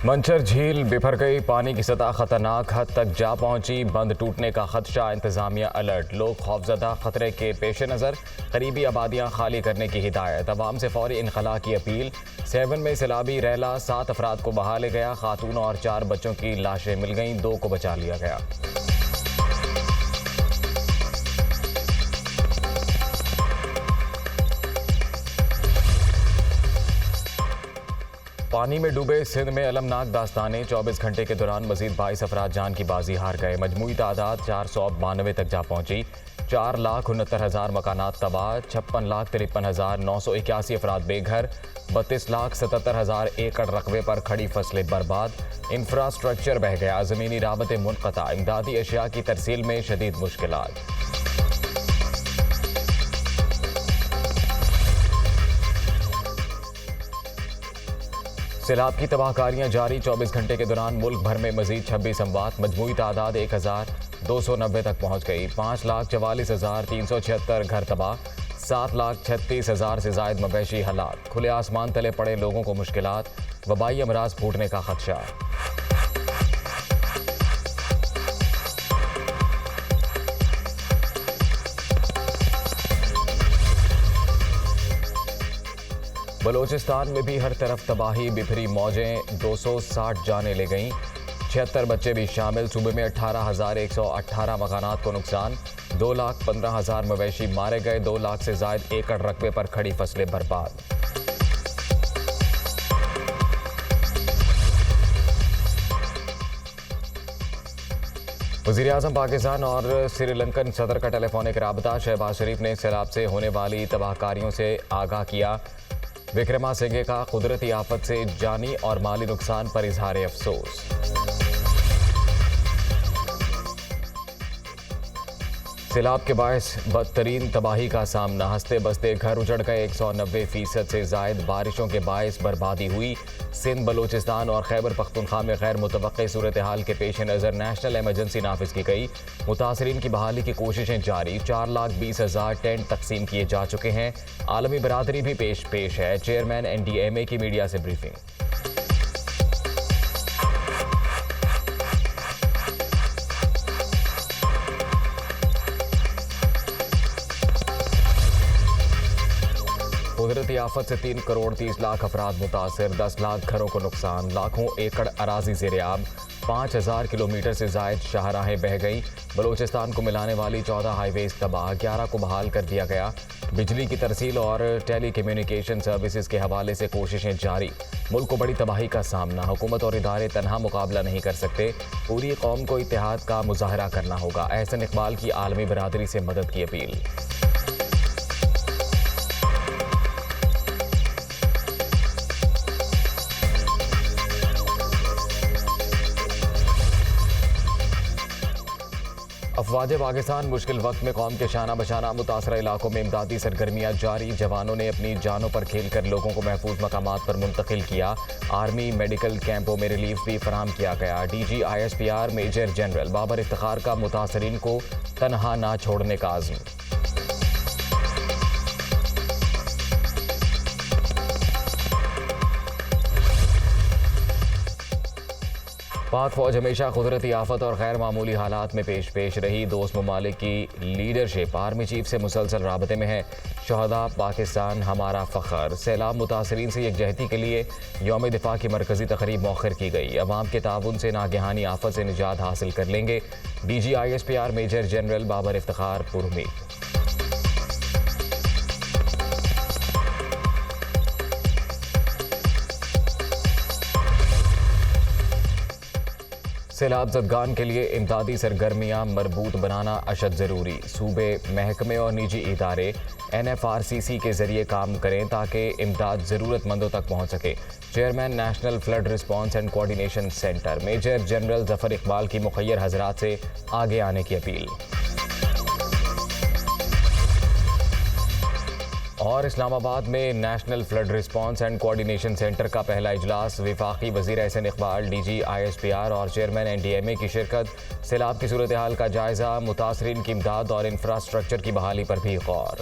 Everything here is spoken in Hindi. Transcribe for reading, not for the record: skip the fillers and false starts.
मंचर झील बिफर गई, पानी की सतह खतरनाक हद तक जा पहुंची, बंद टूटने का खदशा, इंतजामिया अलर्ट। लोग खौफजदा, खतरे के पेश नज़र करीबी आबादियां खाली करने की हिदायत। अवाम से फौरी इनखला की अपील। 7 में सैलाबी रैला, 7 अफराद को बहा ले गया। खातून और 4 बच्चों की लाशें मिल गईं, 2 को बचा लिया गया। पानी में डूबे सिंध में अलमनाक दास्तानें। 24 घंटे के दौरान मजीद 22 अफराद जान की बाजी हार गए। मजमूई तादाद 492 तक जा पहुंची। 4,69,000 मकानात तबाह। 56,53,981 अफराद बेघर। 32,77,000 एकड़ रकबे पर खड़ी फसलें बर्बाद। इंफ्रास्ट्रक्चर बह गया, ज़मीनी राबते मुनक़ता। इमदादी अशिया की तरसील में शदीद मुश्किलात। सैलाब की तबाहकारियां जारी। 24 घंटे के दौरान मुल्क भर में मजीद 26 अमवात। मजमूई तादाद 1,290 तक पहुंच गई। 5,44,376 घर तबाह। 7,36,000 से जायद मवेशी हलाक। खुले आसमान तले पड़े लोगों को मुश्किलात। वबाई अमराज फूटने का खदशा। बलोचिस्तान में भी हर तरफ तबाही, बिखरी मौजें। 260 जानें ले गईं, 76 बच्चे भी शामिल। सूबे में 18,118 मकानात को नुकसान। 2,15,000 मवेशी मारे गए। 2 लाख से जायद एकड़ रकबे पर खड़ी फसलें बर्बाद। वज़ीर-ए-आज़म पाकिस्तान और श्रीलंकन सदर का टेलीफोनिक राबता। शहबाज शरीफ ने सैलाब से होने वाली तबाहकारियों से आगाह किया। विक्रमासिंघे का कुदरती आफत से जानी और माली नुकसान पर इजहार अफसोस। सैलाब के बायस बदतरीन तबाही का सामना। हंसते बसते घर उजड़ गए। 190% से जायद बारिशों के बायस बर्बादी हुई। सिंध, बलोचिस्तान और खैबर पख्तूनख्वा में गैर मुतवक्की सूरत हाल के पेश नज़र नेशनल एमरजेंसी नाफिज की गई। मुतासरीन की बहाली की कोशिशें जारी। 4,20,000 टेंट तकसीम किए जा चुके हैं। आलमी बरादरी भी पेश है। चेयरमैन NDMA की मीडिया से ब्रीफिंग। कुदरती आफत से 3 करोड़ 30 लाख अफराद मुतासर। 10 लाख घरों को नुकसान। लाखों एकड़ अराजी ज़ेर-ए-आब। 5,000 किलोमीटर से जायद शाहराहें बह गई। बलोचिस्तान को मिलाने वाली 14 हाईवेज तबाह। 11 को बहाल कर दिया गया। बिजली की तरसील और टेली कम्युनिकेशन सर्विसेज के हवाले से कोशिशें जारी। मुल्क को बड़ी तबाही का सामना। हुकूमत और इदारे तनहा मुकाबला नहीं कर सकते। पूरी कौम को इत्तेहाद का मुजाहरा करना होगा। एहसन इकबाल की आलमी बरादरी से मदद की अपील। अफवाज पाकिस्तान मुश्किल वक्त में कौम के शाना बशाना। मुतासरा इलाकों में इमदादी सरगर्मियां जारी। जवानों ने अपनी जानों पर खेल कर लोगों को महफूज मकामात पर मुंतकिल किया। आर्मी मेडिकल कैंपों में रिलीफ भी फराहम किया गया। DG ISPR major general Babar Iftikhar का मुतासरीन को तनहा ना छोड़ने का आज़म। पाक फौज हमेशा कुदरती आफत और गैर मामूली हालात में पेश रही। दोस्त ममालिक की लीडरशिप आर्मी चीफ से मुसलसल राबते में है। शहदा पाकिस्तान हमारा फ़ख्र। सैलाब मुतासरीन से यकजहती के लिए यौम दिफा की मरकजी तकरीब मौखर की गई। अवाम के ताउन से नागहानी आफत से निजात हासिल कर लेंगे। DG ISPR major general Babar Iftikhar पुरुमीद। सैलाब ज़दगान के लिए इमदादी सरगर्मियाँ मरबूत बनाना अशद ज़रूरी। सूबे, महकमे और निजी इदारे NFRCC के ज़रिए काम करें ताकि इमदाद ज़रूरतमंदों तक पहुँच सके। Chairman national flood response and coordination centre major general Zafar Iqbal की मुखय्यर हज़रात से आगे आने की अपील। और इस्लामाबाद में national flood response and coordination centre का पहला इजलास। वफाकी वज़ीर एहसन इकबाल, DG ISPR और चेयरमैन NDMA की शिरकत। सैलाब की सूरत हाल का जायजा, मुतासरीन की इमदाद और इंफ्रास्ट्रक्चर की बहाली पर भी गौर।